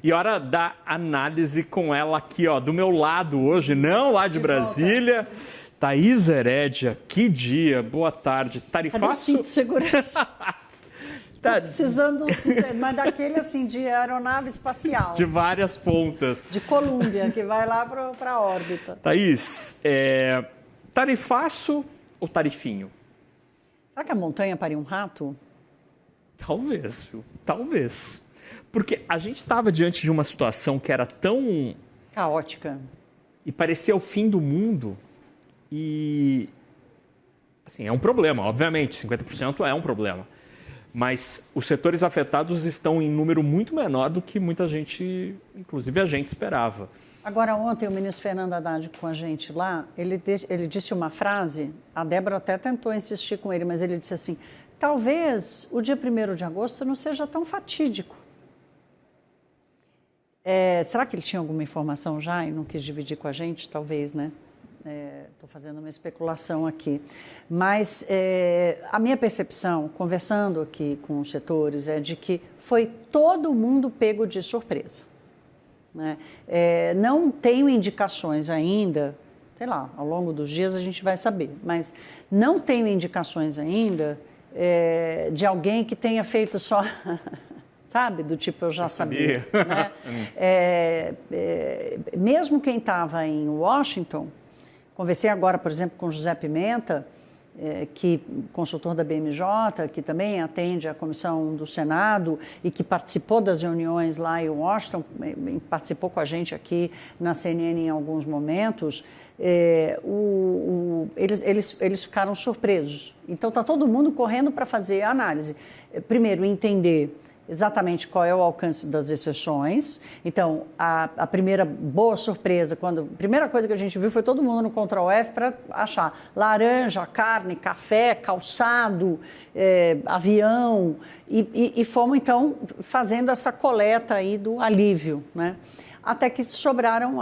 E hora da análise com ela aqui, ó, do meu lado hoje, não lá de Brasília. Thaís Herédia, que dia, boa tarde. Cadê o cinto de segurança? Tá precisando, mas daquele assim, de aeronave espacial. De várias pontas. De Columbia, que vai lá para a órbita. Thaís, tarifaço ou tarifinho? Será que a montanha pariu um rato? Talvez, viu? Talvez. Porque a gente estava diante de uma situação que era tão... caótica. E parecia o fim do mundo. E, assim, é um problema, obviamente, 50% é um problema. Mas os setores afetados estão em número muito menor do que muita gente, inclusive a gente, esperava. Agora, ontem, o ministro Fernando Haddad com a gente lá, ele disse uma frase, a Débora até tentou insistir com ele, mas ele disse assim, talvez o dia 1º de agosto não seja tão fatídico. Será que ele tinha alguma informação já e não quis dividir com a gente? Talvez, né? Estou fazendo uma especulação aqui. Mas a minha percepção, conversando aqui com os setores, é de que foi todo mundo pego de surpresa. Né? Não tenho indicações ainda, sei lá, ao longo dos dias a gente vai saber, mas não tenho indicações ainda de alguém que tenha feito só... sabe? Do tipo, eu já sabia. Né? Mesmo quem estava em Washington, conversei agora, por exemplo, com José Pimenta, consultor da BMJ, que também atende a comissão do Senado e que participou das reuniões lá em Washington, participou com a gente aqui na CNN em alguns momentos, eles ficaram surpresos. Então, está todo mundo correndo para fazer a análise. Primeiro, entender exatamente qual é o alcance das exceções. Então, a primeira boa surpresa, a primeira coisa que a gente viu foi todo mundo no Ctrl+F para achar laranja, carne, café, calçado, avião, e fomos, então, fazendo essa coleta aí do alívio, né? Até que sobraram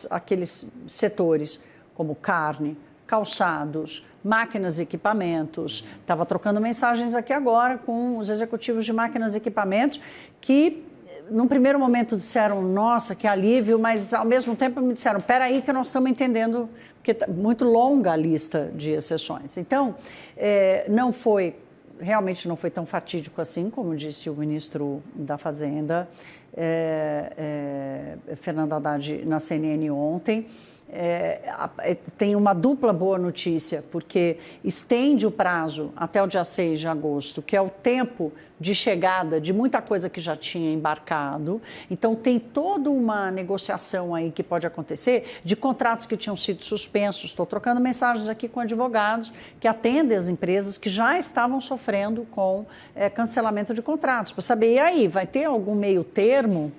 aqueles setores, como carne, calçados, máquinas e equipamentos. Estava trocando mensagens aqui agora com os executivos de máquinas e equipamentos que, num primeiro momento, disseram, nossa, que alívio, mas, ao mesmo tempo, me disseram, espera aí que nós estamos entendendo, porque está muito longa a lista de exceções. Então, realmente não foi tão fatídico assim, como disse o ministro da Fazenda, Fernando Haddad, na CNN ontem. Tem uma dupla boa notícia, porque estende o prazo até o dia 6 de agosto, que é o tempo de chegada de muita coisa que já tinha embarcado. Então, tem toda uma negociação aí que pode acontecer de contratos que tinham sido suspensos. Estou trocando mensagens aqui com advogados que atendem as empresas que já estavam sofrendo com cancelamento de contratos, para saber, e aí, vai ter algum meio termo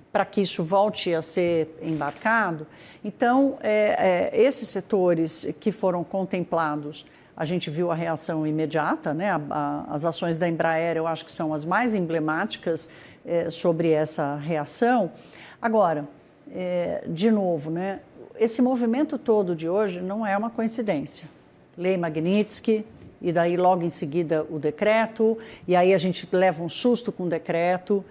para que isso volte a ser embarcado? Então, esses setores que foram contemplados, a gente viu a reação imediata, né? As ações da Embraer, eu acho que são as mais emblemáticas sobre essa reação. Agora, de novo, né? Esse movimento todo de hoje não é uma coincidência. Lei Magnitsky, e daí logo em seguida o decreto, e aí a gente leva um susto com o decreto,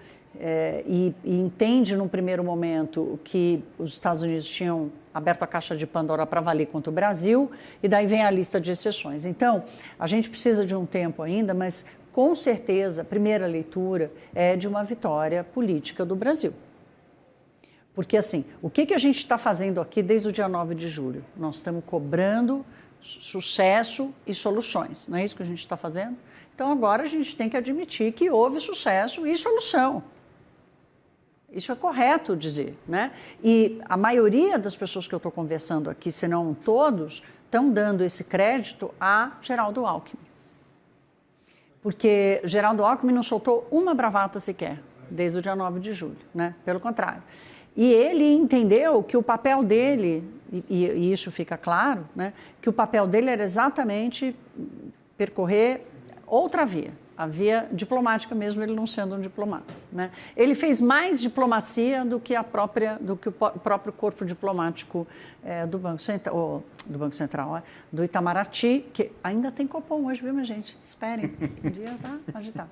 e entende num primeiro momento que os Estados Unidos tinham aberto a caixa de Pandora para valer contra o Brasil, e daí vem a lista de exceções. Então, a gente precisa de um tempo ainda, mas com certeza a primeira leitura é de uma vitória política do Brasil. Porque assim, o que a gente está fazendo aqui desde o dia 9 de julho? Nós estamos cobrando sucesso e soluções, não é isso que a gente está fazendo? Então agora a gente tem que admitir que houve sucesso e solução. Isso é correto dizer, né? E a maioria das pessoas que eu estou conversando aqui, se não todos, estão dando esse crédito a Geraldo Alckmin. Porque Geraldo Alckmin não soltou uma bravata sequer, desde o dia 9 de julho, né? Pelo contrário. E ele entendeu que o papel dele, e isso fica claro, né? Que o papel dele era exatamente percorrer outra via. a via diplomática mesmo, ele não sendo um diplomata, né? Ele fez mais diplomacia do que o próprio corpo diplomático do Banco Central, do Itamaraty, que ainda tem Copom hoje, viu, minha gente? Esperem, um dia está agitado.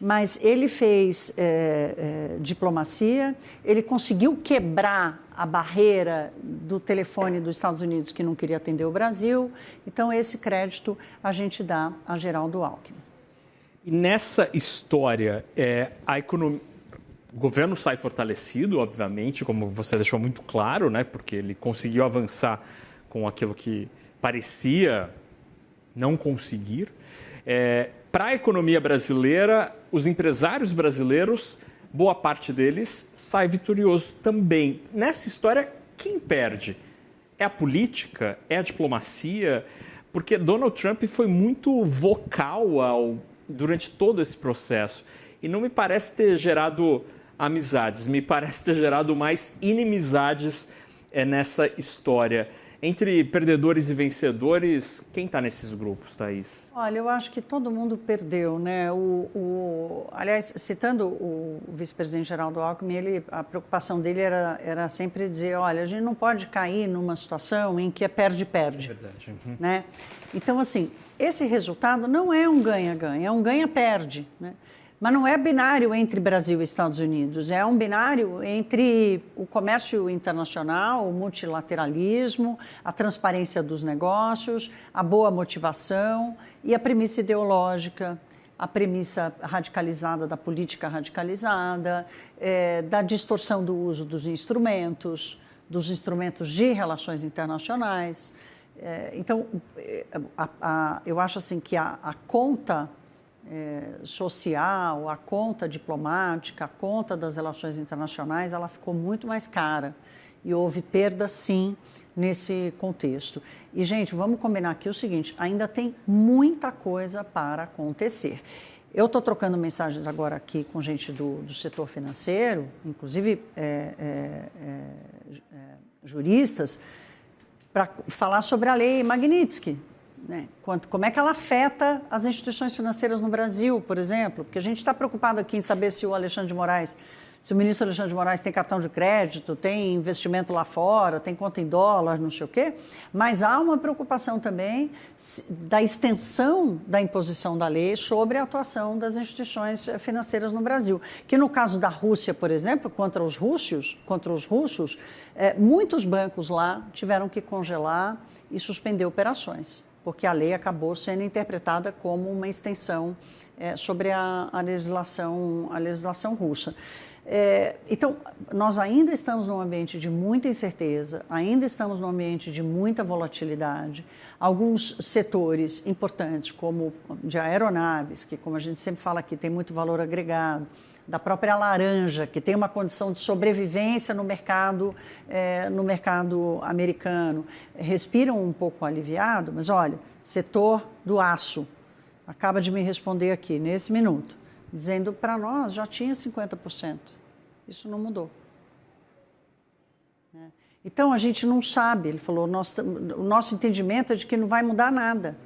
Mas ele fez diplomacia, ele conseguiu quebrar a barreira do telefone dos Estados Unidos que não queria atender o Brasil. Então, esse crédito a gente dá a Geraldo Alckmin. E nessa história, o governo sai fortalecido, obviamente, como você deixou muito claro, né? Porque ele conseguiu avançar com aquilo que parecia não conseguir. Para a economia brasileira, os empresários brasileiros, boa parte deles sai vitorioso também. Nessa história, quem perde? É a política? É a diplomacia? Porque Donald Trump foi muito vocal durante todo esse processo e não me parece ter gerado amizades, me parece ter gerado mais inimizades nessa história. Entre perdedores e vencedores, quem está nesses grupos, Thaís? Olha, eu acho que todo mundo perdeu, né? Aliás, citando o vice-presidente Geraldo Alckmin, a preocupação dele era sempre dizer, olha, a gente não pode cair numa situação em que é perde-perde. Verdade. Uhum. Né? Então, assim, esse resultado não é um ganha-ganha, é um ganha-perde, né? Mas não é binário entre Brasil e Estados Unidos, é um binário entre o comércio internacional, o multilateralismo, a transparência dos negócios, a boa motivação e a premissa ideológica, a premissa radicalizada da política radicalizada, da distorção do uso dos instrumentos de relações internacionais. Então, eu acho assim que a conta social, a conta diplomática, a conta das relações internacionais, ela ficou muito mais cara e houve perda, sim, nesse contexto. E, gente, vamos combinar aqui o seguinte, ainda tem muita coisa para acontecer. Eu estou trocando mensagens agora aqui com gente do setor financeiro, inclusive juristas, para falar sobre a lei Magnitsky. Né? Como é que ela afeta as instituições financeiras no Brasil, por exemplo? Porque a gente está preocupado aqui em saber se o ministro Alexandre de Moraes tem cartão de crédito, tem investimento lá fora, tem conta em dólar, não sei o quê, mas há uma preocupação também da extensão da imposição da lei sobre a atuação das instituições financeiras no Brasil. Que no caso da Rússia, por exemplo, contra os russos, muitos bancos lá tiveram que congelar e suspender operações, porque a lei acabou sendo interpretada como uma extensão sobre a legislação russa. Então, nós ainda estamos num ambiente de muita incerteza, ainda estamos num ambiente de muita volatilidade. Alguns setores importantes, como de aeronaves, que, como a gente sempre fala aqui, tem muito valor agregado, da própria laranja, que tem uma condição de sobrevivência no mercado americano, respiram um pouco aliviado, mas olha, setor do aço, acaba de me responder aqui, nesse minuto, dizendo para nós já tinha 50%. Isso não mudou. Então, a gente não sabe, ele falou, o nosso entendimento é de que não vai mudar nada.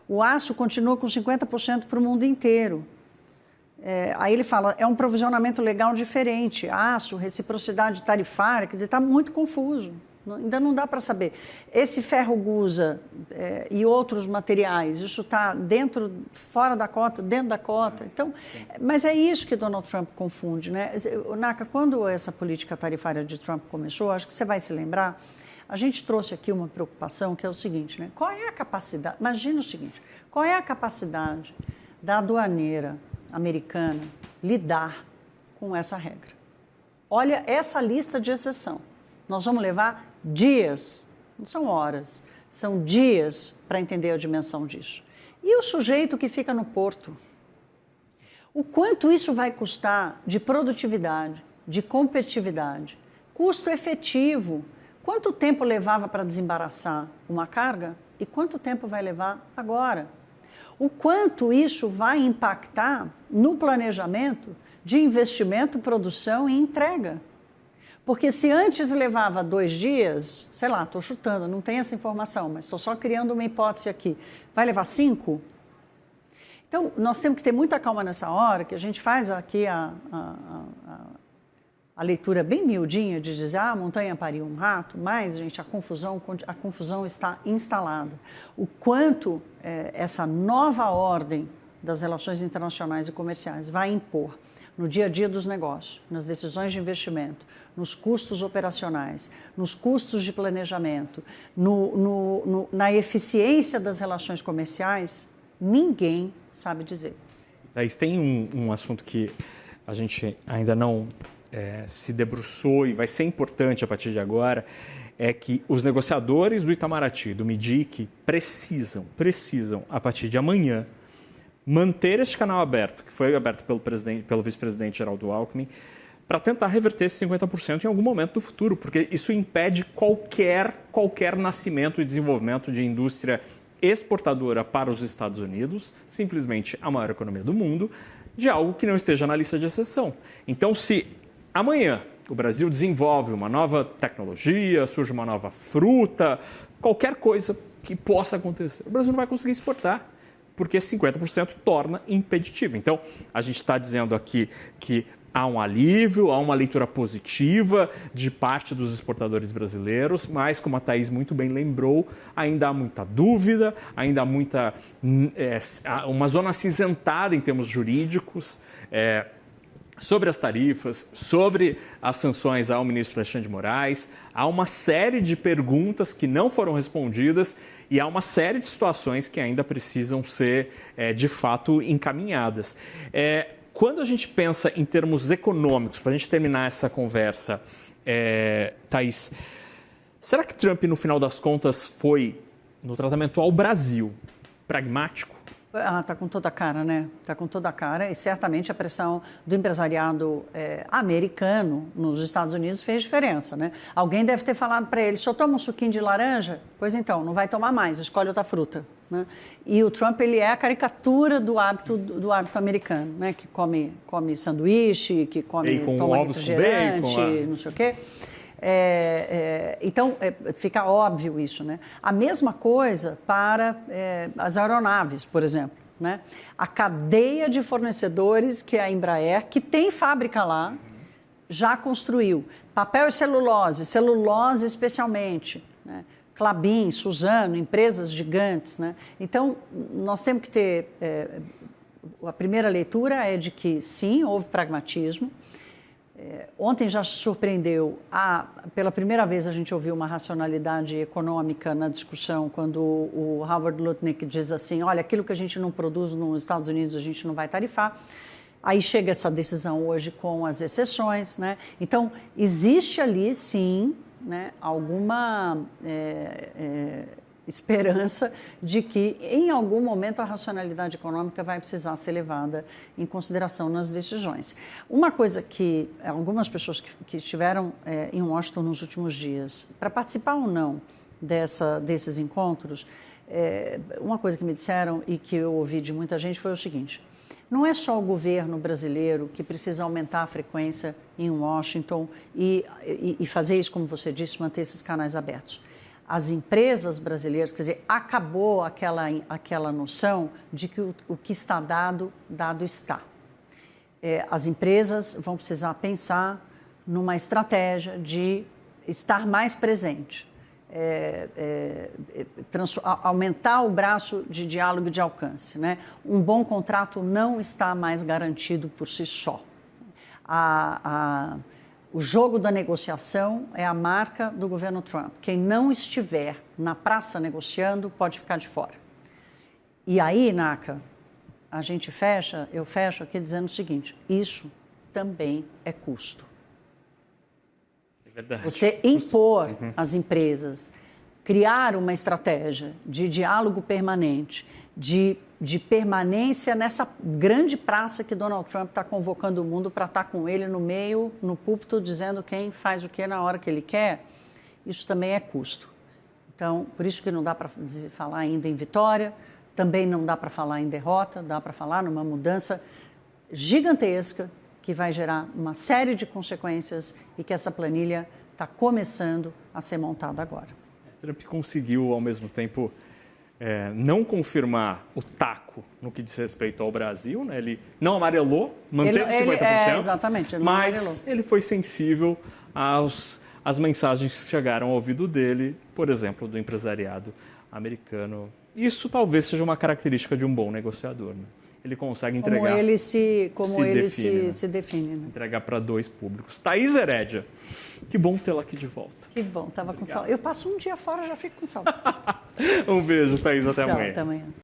O aço continua com 50% para o mundo inteiro. Aí ele fala, é um provisionamento legal diferente, aço, reciprocidade tarifária, quer dizer, está muito confuso, ainda não dá para saber. Esse ferro gusa e outros materiais, isso está fora da cota, dentro da cota, então, mas é isso que Donald Trump confunde, né? Naka, quando essa política tarifária de Trump começou, acho que você vai se lembrar, a gente trouxe aqui uma preocupação que é o seguinte, né? Qual é a capacidade, imagina o seguinte, qual é a capacidade da aduaneira americana lidar com essa regra? Olha essa lista de exceção. Nós vamos levar dias, não são horas, são dias para entender a dimensão disso. E o sujeito que fica no porto? O quanto isso vai custar de produtividade, de competitividade, custo efetivo? Quanto tempo levava para desembaraçar uma carga e quanto tempo vai levar agora? O quanto isso vai impactar no planejamento de investimento, produção e entrega. Porque se antes levava 2 dias, sei lá, estou chutando, não tenho essa informação, mas estou só criando uma hipótese aqui, vai levar 5? Então, nós temos que ter muita calma nessa hora, que a gente faz aqui a leitura bem miudinha de dizer, a montanha pariu um rato, mas, gente, a confusão está instalada. O quanto essa nova ordem das relações internacionais e comerciais vai impor no dia a dia dos negócios, nas decisões de investimento, nos custos operacionais, nos custos de planejamento, na eficiência das relações comerciais, ninguém sabe dizer. Thaís, tem um assunto que a gente ainda não se debruçou e vai ser importante a partir de agora, é que os negociadores do Itamaraty, do MIDIC, precisam, a partir de amanhã, manter este canal aberto, que foi aberto pelo vice-presidente Geraldo Alckmin, para tentar reverter esse 50% em algum momento do futuro, porque isso impede qualquer nascimento e desenvolvimento de indústria exportadora para os Estados Unidos, simplesmente a maior economia do mundo, de algo que não esteja na lista de exceção. Então, se amanhã o Brasil desenvolve uma nova tecnologia, surge uma nova fruta, qualquer coisa que possa acontecer, o Brasil não vai conseguir exportar, porque 50% torna impeditivo. Então, a gente está dizendo aqui que há um alívio, há uma leitura positiva de parte dos exportadores brasileiros, mas, como a Thaís muito bem lembrou, ainda há muita dúvida, ainda há uma zona acinzentada em termos jurídicos, sobre as tarifas, sobre as sanções ao ministro Alexandre de Moraes. Há uma série de perguntas que não foram respondidas e há uma série de situações que ainda precisam ser, de fato, encaminhadas. Quando a gente pensa em termos econômicos, para a gente terminar essa conversa, Thaís, será que Trump, no final das contas, foi, no tratamento ao Brasil, pragmático? Está com toda a cara, né? Está com toda a cara e certamente a pressão do empresariado americano nos Estados Unidos fez diferença, né? Alguém deve ter falado para ele, só toma um suquinho de laranja? Pois então, não vai tomar mais, escolhe outra fruta. Né? E o Trump, ele é a caricatura do hábito americano, né? Que come sanduíche, que toma refrigerante, não sei o quê. Então, fica óbvio isso, né? A mesma coisa para as aeronaves, por exemplo, né? A cadeia de fornecedores que a Embraer, que tem fábrica lá, já construiu. Papel e celulose especialmente, né? Klabin, Suzano, empresas gigantes, né? Então, nós temos que ter... a primeira leitura é de que, sim, houve pragmatismo. Ontem já surpreendeu, pela primeira vez a gente ouviu uma racionalidade econômica na discussão, quando o Howard Lutnick diz assim, olha, aquilo que a gente não produz nos Estados Unidos a gente não vai tarifar. Aí chega essa decisão hoje com as exceções, né? Então, existe ali, sim, né, alguma esperança de que, em algum momento, a racionalidade econômica vai precisar ser levada em consideração nas decisões. Uma coisa que algumas pessoas que estiveram em Washington nos últimos dias, para participar ou não desses encontros, uma coisa que me disseram e que eu ouvi de muita gente foi o seguinte: não é só o governo brasileiro que precisa aumentar a frequência em Washington e fazer isso, como você disse, manter esses canais abertos. As empresas brasileiras, quer dizer, acabou aquela noção de que o que está dado está. As empresas vão precisar pensar numa estratégia de estar mais presente, aumentar o braço de diálogo e de alcance, né? Um bom contrato não está mais garantido por si só. O jogo da negociação é a marca do governo Trump. Quem não estiver na praça negociando pode ficar de fora. E aí, Naka, eu fecho aqui dizendo o seguinte: isso também é custo. É verdade. Você impor às empresas, criar uma estratégia de diálogo permanente, de permanência nessa grande praça que Donald Trump está convocando o mundo para estar com ele no meio, no púlpito, dizendo quem faz o que na hora que ele quer, isso também é custo. Então, por isso que não dá para falar ainda em vitória, também não dá para falar em derrota, dá para falar numa mudança gigantesca que vai gerar uma série de consequências e que essa planilha está começando a ser montada agora. Trump conseguiu, ao mesmo tempo, não confirmar o taco no que diz respeito ao Brasil, né? Ele não amarelou, manteve 50%, exatamente, ele não mas amarelou. ele foi sensível às mensagens que chegaram ao ouvido dele, por exemplo, do empresariado americano. Isso talvez seja uma característica de um bom negociador, né? Ele consegue entregar... Como ele se define. Né? Entregar para dois públicos. Thaís Herédia, que bom tê-la aqui de volta. Que bom, estava com saudade. Eu passo um dia fora, já fico com saudade. Um beijo, Thaís, até Tchau, amanhã. Até amanhã.